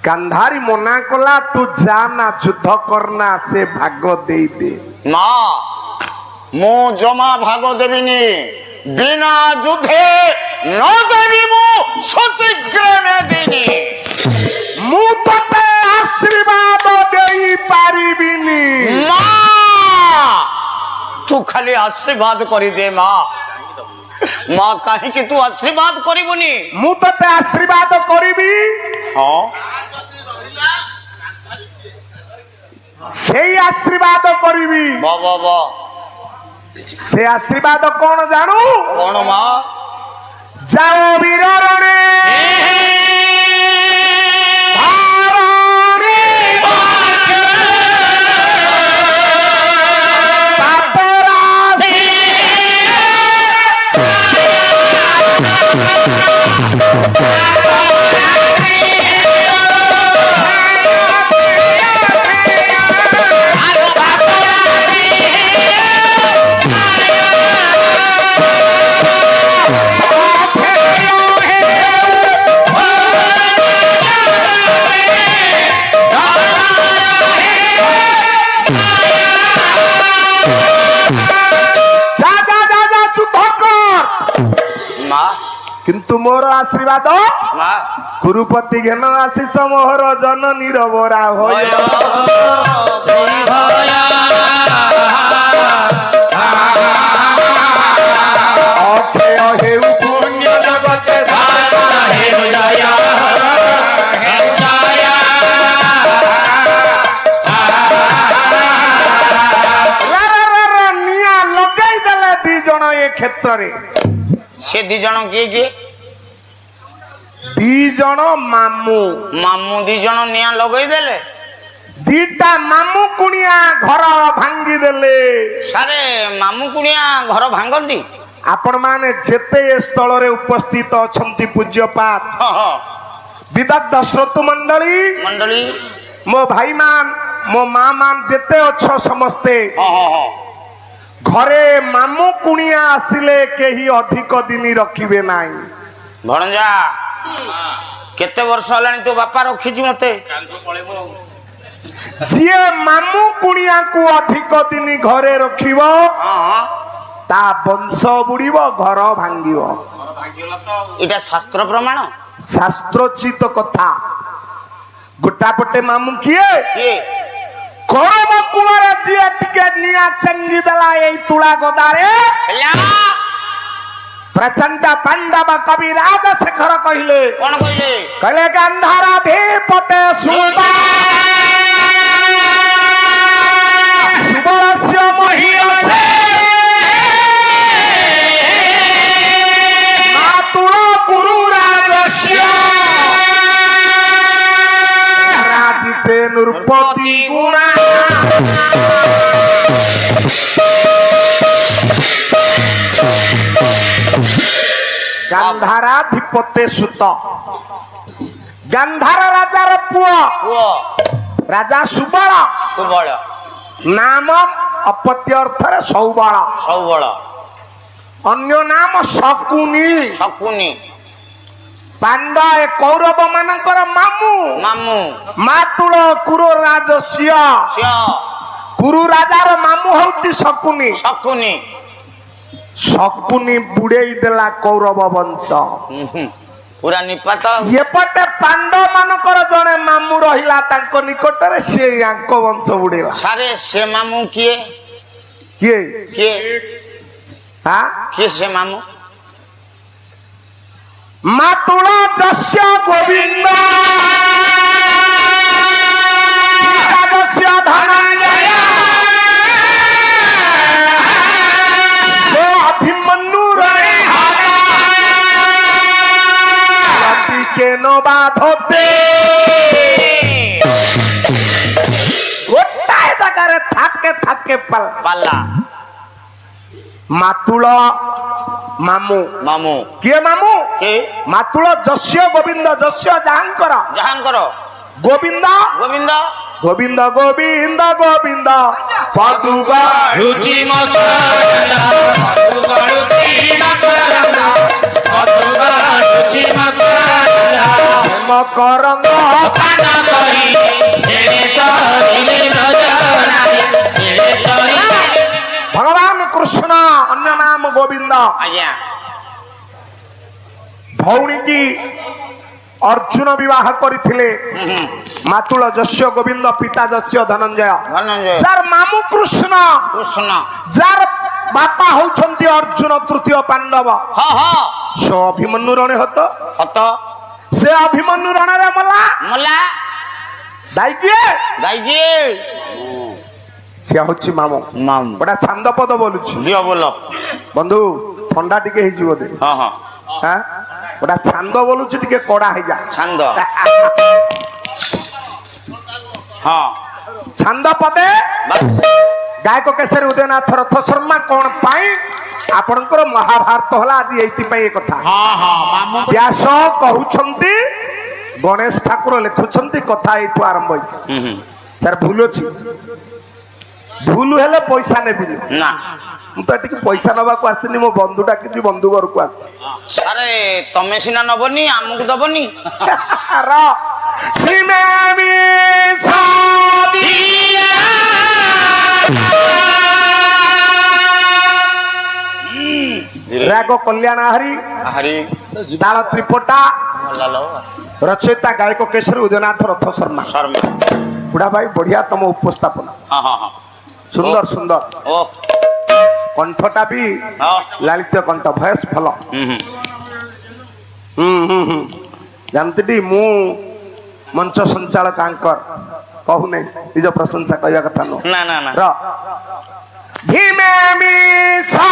গান্ধারী মনা কলা তু যা না যুদ্ধ করনা সে ভাগ দেই দে। না মু জমা ভাগ দেবিনি, বিনা যুদ্ধে ন দেবি মু সচিগ্রামে দিনি। মু তোতে আশীর্বাদ দেই পারিবিনি। মা তু খালি আশীর্বাদ করি দে মা। মা কাহিকি তু আশীর্বাদ করিবনি? মু তোতে আশীর্বাদ করিবি, হ্যাঁ সেই আশীর্বাদ করিবি। বাবা বা সে আশীর্বাদ কোন জানু? কোন মা? যাও বীররণে কিন্তু মোর আশীর্বাদ গুরুপতি ঘেন আশিস মোহর জননী রবরা হয়। অক্ষয় হেউ পুণ্য জগতে নিয়া লগাই দেলে ଦି ଜଣ ଏ କ୍ଷେତ୍ରରେ। সে ଦି ଜଣ କିଏ କିଏ? ଦି ଜଣ ମାମୁଁ। ମାମୁଁ ଦି ଜଣ ନିଆଁ ଲଗେଇ ଦେଲେ। ଦିଟା ମାମୁଁ କୁଣିଆ ଘର ଭାଙ୍ଗି ଦେଲେ। ସାରେ ମାମୁଁ କୁଣିଆ ଘର ଭାଙ୍ଗନ୍ତି? ଆପଣ ମାନେ ଯେତେ ଏ ସ୍ଥଳରେ ଉପସ୍ଥିତ ଅଛନ୍ତି ପୂଜ୍ୟପାତ, ବିଦଗ୍ଧ ଶ୍ରୋତୃ ମଣ୍ଡଳୀ, ମଣ୍ଡଳୀ, ମୋ ଭାଇ ମାନ, ମୋ ମା ମାନ ଯେତେ ଅଛ ସମସ୍ତେ, ଘରେ ମାମୁଁ କୁଣିଆ ଆସିଲେ କେହି ଅଧିକ ଦିନ ରଖିବେ ନାହିଁ। ଭଣଜା କେତେ ବର୍ଷ ହେଲାଣି ତୋ ବାପା ରଖିଛି ମତେ? ଯିଏ ମାମୁଁ କୁଣିଆକୁ ଅଧିକ ଦିନ ଘରେ ରଖିବ ତା ବଂଶ ବୁଡ଼ିବ, ଘର ଭାଙ୍ଗିବ। ଏଇଟା ଶାସ୍ତ୍ର ପ୍ରମାଣ, ଶାସ୍ତ୍ରୋଚିତ କଥା। ଗୋଟା ପଟେ ମାମୁଁ କିଏ? କିଏ? କରମ କୂଳରେ ଯିଏ ଟିକେ ନିଆଁ ଚେଙ୍ଗି ଦେଲା ଏଇ ତୁଳା ଗଦାରେ, ପ୍ରଚଣ୍ଡ ପାଣ୍ଡବ କବି ରାଜଶେଖର କହିଲେ, କଣ କହିଲେ? କହିଲେ ଗାନ୍ଧାରାଧିପତେ ସୁବଳସ୍ୟ ମହୀୟସେ ମାତୁଳ କୁରୁ ରାଜସ୍ୟ ରାଜିତେ ନୃପତି ଗୁଣା। ଗାନ୍ଧାରାଧିପତେ ସୁତ, ଗାନ୍ଧାର ରାଜାର ପୁଅ ରାଜା ସୁବଳ। ସୁବଳ ନାମ ଅପତ୍ୟ ଅର୍ଥରେ ସୌବଳ, ସୌବଳ, ଅନ୍ୟ ନାମ ଶକୁନି। ଶକୁନି ପାଣ୍ଡ ଏ କୌରବ ମାନଙ୍କର ମାମୁଁ। ମାମୁଁ ମାତୁଳ କୁରୁ ରାଜସ୍ୟ, କୁରୁ ରାଜାର ମାମୁଁ ହଉଛି ଶକୁନି। ଶକୁନି ଶକୁନି ବୁଡେଇ ଦେଲା କୌରବ ବଂଶ। ପୁରା ନିପାତ। ଏପଟେ ପାଣ୍ଡ ମାନଙ୍କର ଜଣେ ମାମୁଁ ରହିଲା ତାଙ୍କ ନିକଟରେ, ସେ ୟାଙ୍କ ବଂଶ ବୁଡେଇଲା। ସାରେ ସେ ମାମୁଁ କିଏ? କିଏ କିଏ? କିଏ ସେ ମାମୁଁ? ମାତୁଳ ଯସ୍ୟ ଗୋବିନ୍ଦ ଧନଞ୍ଜୟ ସେ ଅଭିମନ୍ୟୁ ରେ কেন বাধতে গোটায় জায়গায় থাকে থাকে পাল্লা। মাতুল মামু। মামু কিଏ মামু? কে? মাতুল যস্য গোবিন্দ, যস্য যাহাଙ୍କର, ଯାହାଙ୍କର গোবিন্দ ଗୋବିନ୍ଦ গোবিন্দ গোবিন্দ গোবিন্দ পদুগা রুচি মকরন্দা পদুগা রুচি মকরন্দা পদুগা রুচি মকরন্দা মকরন্দ କୃଷ୍ଣ ଅନ୍ୟ ନାମ ଗୋବିନ୍ଦ ଆଜ୍ଞା ଭଉଣୀ କି ଅର୍ଜୁନ ବିବାହ କରିଥିଲେ ମାତୁଳ ଯଶ୍ୟ ଗୋବିନ୍ଦ ପିତା ଯଶ୍ୟ ଧନଞ୍ଜୟ ଧନଞ୍ଜୟ ଯାର ମାମୁ କୃଷ୍ଣ କୃଷ୍ଣ ଯାର ବାପା ହଉଛନ୍ତି ଅର୍ଜୁନ ତୃତୀୟ ପାଣ୍ଡବ ହଁ ହଁ ସେ ଅଭିମନ୍ୟୁ ରଣେ ହତ ହତ ସେ ଅଭିମନ୍ୟୁ ରଣରେ ମଲା ମଲା ଦାଇ କିଏ ଗାଇକି ସେ ହଉଛି ମାମୁ ମାମୁ ଗୋଟା ଛାନ୍ଦ ପଦ ବୋଲୁଛି ଦିଅ ବୋଲ ବନ୍ଧୁ ଥଣ୍ଡା ଟିକେ ହେଇଯିବ ବୋଧେ ହଁ ହଁ ହାଁ ଗୋଟା ଛାନ୍ଦ ବୋଲୁଛି ଟିକେ କଡା ହେଇଯା ଛାନ୍ଦ ହଁ ଛାନ୍ଦ ପଦେ ଗାୟକ କେଶରୀ ଉଦୟନାଥ ରଥ ଶର୍ମା କଣ ପାଇଁ ଆପଣଙ୍କର ମହାଭାରତ ହେଲା ଆଜି ଏଇଥିପାଇଁ ଏ କଥା ହଁ ହଁ ମାମୁ ବ୍ୟାସ କହୁଛନ୍ତି ଗଣେଶ ଠାକୁର ଲେଖୁଛନ୍ତି କଥା ଏଇଠୁ ଆରମ୍ଭ ହେଇଛି ସାର୍ ଭୁଲ ଅଛି ଭୁଲ ହେଲେ ପଇସା ନେବିନି ନା ମୁଁ ତ ଏଠିକି ପଇସା ନବାକୁ ଆସିନି ମୋ ବନ୍ଧୁ ଡାକିଛି ବନ୍ଧୁ ଘରକୁ ଆସି ସାରେ ତମେ ସିନା ନବନି ଆମକୁ ଦବନି ରାଗ କଲ୍ୟାଣ ହରି ହରି ତାଳ ତ୍ରିପଟା ଭଲ ଲୋ ରଚୟିତା ଗାୟକ କେଶରୀ ଉଦୟନାଥ ରଥ ଶର୍ମା ଶର୍ମା ବୁଢା ଭାଇ ବଢିଆ ତମ ଉପସ୍ଥାପନା ହଁ ହଁ ହଁ ସୁନ୍ଦର ସୁନ୍ଦର ଓ କଣ୍ଠଟା ବି ହଁ ଲାଳିତ୍ୟ କଣ୍ଠ ଭଏସ ଭଲ ହୁଁ ଜାଣିଥିଲି ମୁଁ ମଞ୍ଚ ସଞ୍ଚାଳକ ଆଙ୍କର କହୁନି ନିଜ ପ୍ରଶଂସା କହିବା କଥା ନୁହଁ ନା ନା ନା ର ଭୀମେ ମିଶା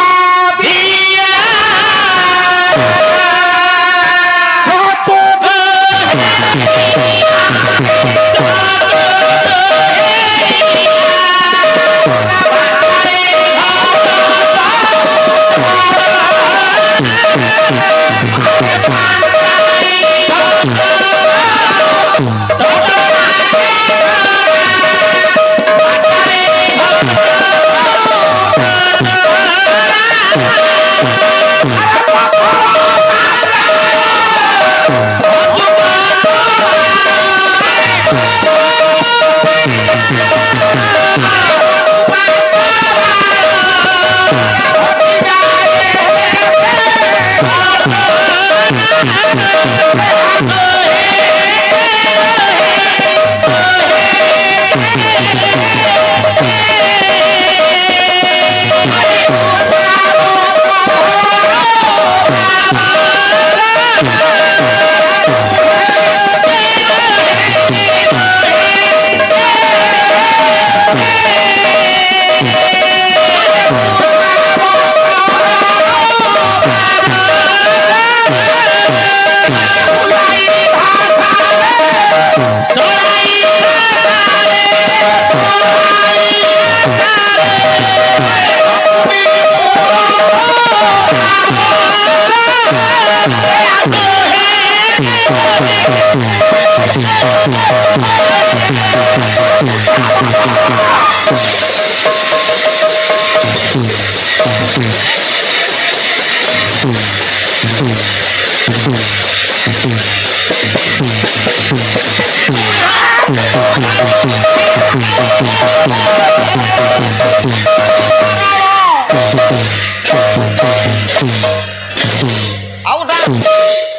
ଆଉଟା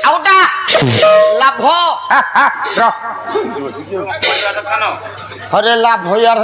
ଆଉଟା ଲାଭ ର ହରେ ଲାଭ ୟାର